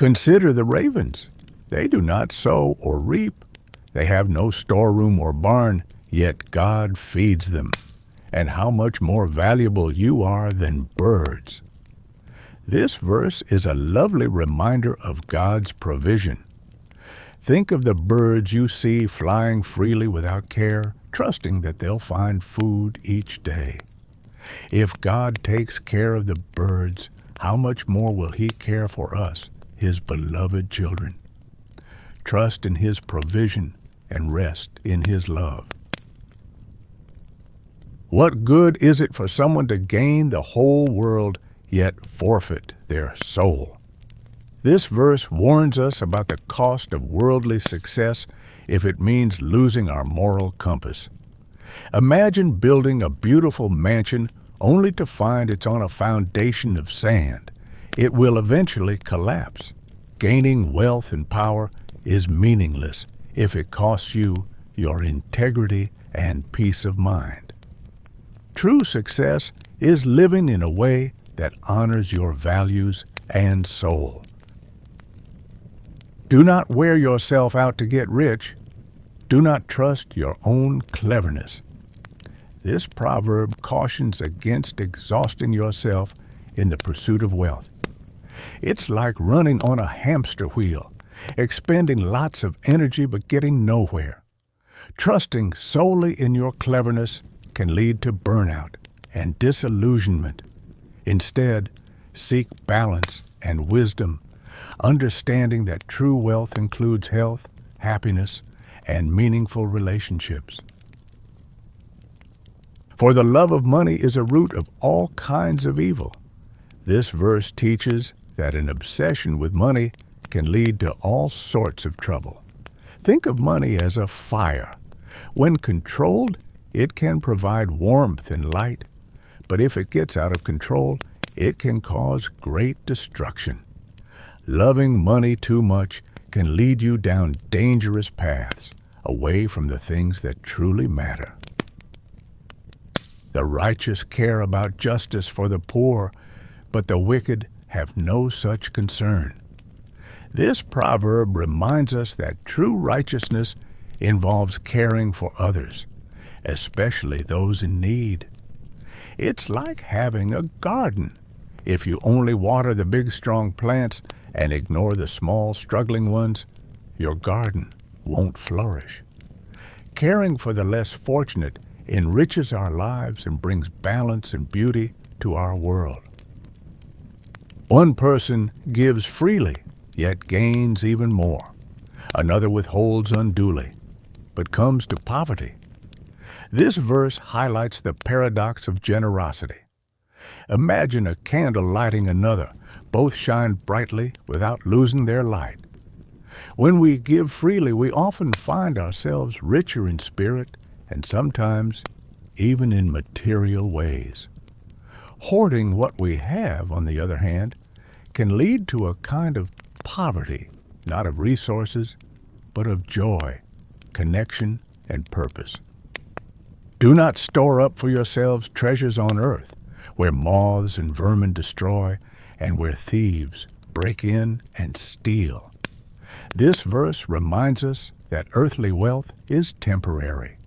Consider the ravens. They do not sow or reap. They have no storeroom or barn, yet God feeds them. And how much more valuable you are than birds. This verse is a lovely reminder of God's provision. Think of the birds you see flying freely without care, trusting that they'll find food each day. If God takes care of the birds, how much more will He care for us, His beloved children? Trust in His provision and rest in His love. What good is it for someone to gain the whole world, yet forfeit their soul? This verse warns us about the cost of worldly success if it means losing our moral compass. Imagine building a beautiful mansion only to find it's on a foundation of sand. It will eventually collapse. Gaining wealth and power is meaningless if it costs you your integrity and peace of mind. True success is living in a way that honors your values and soul. Do not wear yourself out to get rich. Do not trust your own cleverness. This proverb cautions against exhausting yourself in the pursuit of wealth. It's like running on a hamster wheel, expending lots of energy but getting nowhere. Trusting solely in your cleverness can lead to burnout and disillusionment. Instead, seek balance and wisdom, understanding that true wealth includes health, happiness, and meaningful relationships. For the love of money is a root of all kinds of evil. This verse teaches that an obsession with money can lead to all sorts of trouble. Think of money as a fire. When controlled, it can provide warmth and light, but if it gets out of control, it can cause great destruction. Loving money too much can lead you down dangerous paths, away from the things that truly matter. The righteous care about justice for the poor, but the wicked have no such concern. This proverb reminds us that true righteousness involves caring for others, especially those in need. It's like having a garden. If you only water the big, strong plants and ignore the small, struggling ones, your garden won't flourish. Caring for the less fortunate enriches our lives and brings balance and beauty to our world. One person gives freely, yet gains even more. Another withholds unduly, but comes to poverty. This verse highlights the paradox of generosity. Imagine a candle lighting another. Both shine brightly without losing their light. When we give freely, we often find ourselves richer in spirit and sometimes even in material ways. Hoarding what we have, on the other hand, can lead to a kind of poverty, not of resources, but of joy, connection, and purpose. Do not store up for yourselves treasures on earth, where moths and vermin destroy, and where thieves break in and steal. This verse reminds us that earthly wealth is temporary.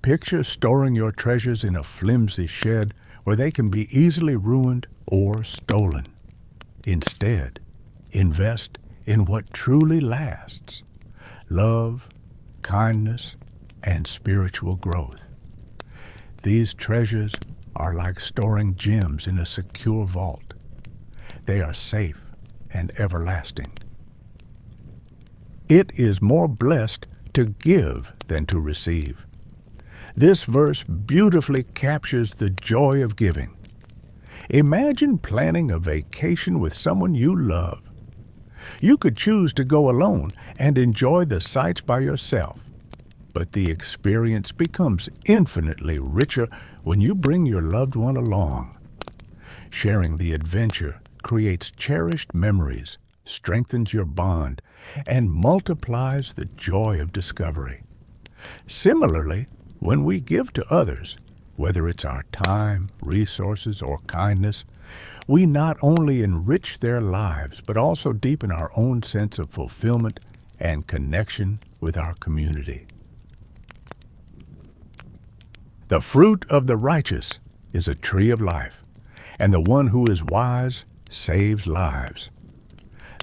Picture storing your treasures in a flimsy shed where they can be easily ruined or stolen. Instead, invest in what truly lasts: love, kindness, and spiritual growth. These treasures are like storing gems in a secure vault. They are safe and everlasting. It is more blessed to give than to receive. This verse beautifully captures the joy of giving. Imagine planning a vacation with someone you love. You could choose to go alone and enjoy the sights by yourself, but the experience becomes infinitely richer when you bring your loved one along. Sharing the adventure creates cherished memories, strengthens your bond, and multiplies the joy of discovery. Similarly, when we give to others, whether it's our time, resources, or kindness, we not only enrich their lives, but also deepen our own sense of fulfillment and connection with our community. The fruit of the righteous is a tree of life, and the one who is wise saves lives.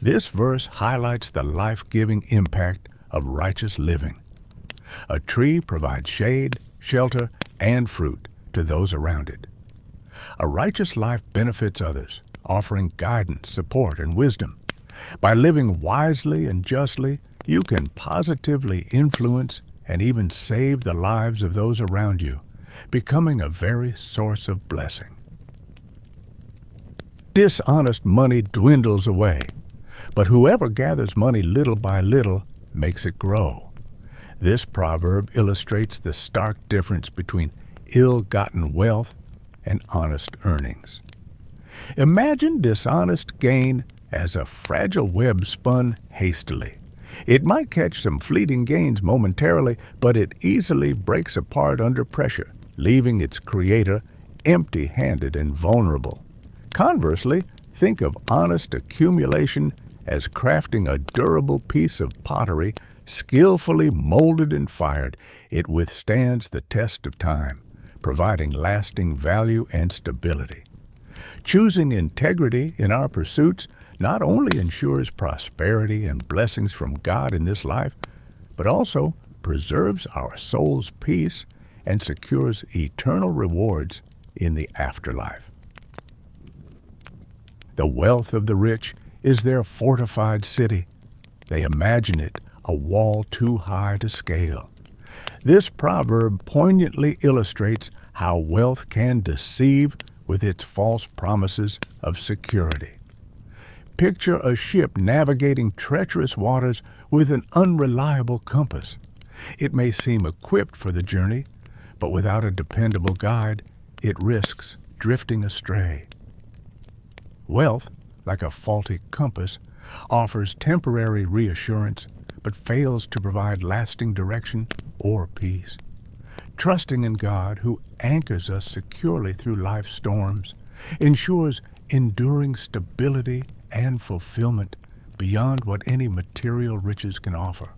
This verse highlights the life-giving impact of righteous living. A tree provides shade, shelter, and fruit to those around it. A righteous life benefits others, offering guidance, support, and wisdom. By living wisely and justly, you can positively influence and even save the lives of those around you, becoming a very source of blessing. Dishonest money dwindles away, but whoever gathers money little by little makes it grow. This proverb illustrates the stark difference between ill-gotten wealth and honest earnings. Imagine dishonest gain as a fragile web spun hastily. It might catch some fleeting gains momentarily, but it easily breaks apart under pressure, leaving its creator empty-handed and vulnerable. Conversely, think of honest accumulation as crafting a durable piece of pottery, skillfully molded and fired. It withstands the test of time, providing lasting value and stability. Choosing integrity in our pursuits not only ensures prosperity and blessings from God in this life, but also preserves our soul's peace and secures eternal rewards in the afterlife. The wealth of the rich is their fortified city. They imagine it a wall too high to scale. This proverb poignantly illustrates how wealth can deceive with its false promises of security. Picture a ship navigating treacherous waters with an unreliable compass. It may seem equipped for the journey, but without a dependable guide, it risks drifting astray. Wealth, like a faulty compass, offers temporary reassurance, but fails to provide lasting direction or peace. Trusting in God, who anchors us securely through life's storms, ensures enduring stability and fulfillment beyond what any material riches can offer.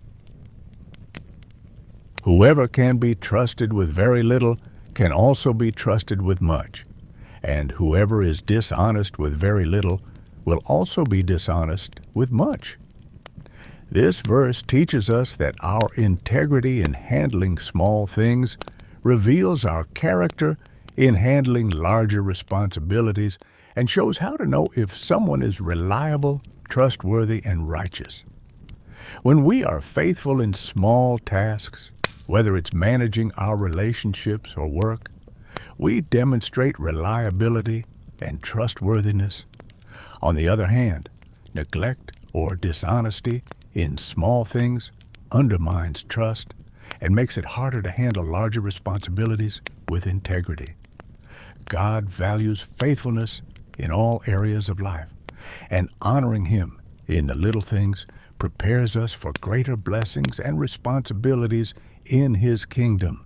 Whoever can be trusted with very little can also be trusted with much, and whoever is dishonest with very little will also be dishonest with much. This verse teaches us that our integrity in handling small things reveals our character in handling larger responsibilities and shows how to know if someone is reliable, trustworthy, and righteous. When we are faithful in small tasks, whether it's managing our relationships or work, we demonstrate reliability and trustworthiness. On the other hand, neglect or dishonesty in small things undermines trust and makes it harder to handle larger responsibilities with integrity. God values faithfulness in all areas of life, and honoring Him in the little things prepares us for greater blessings and responsibilities in His kingdom.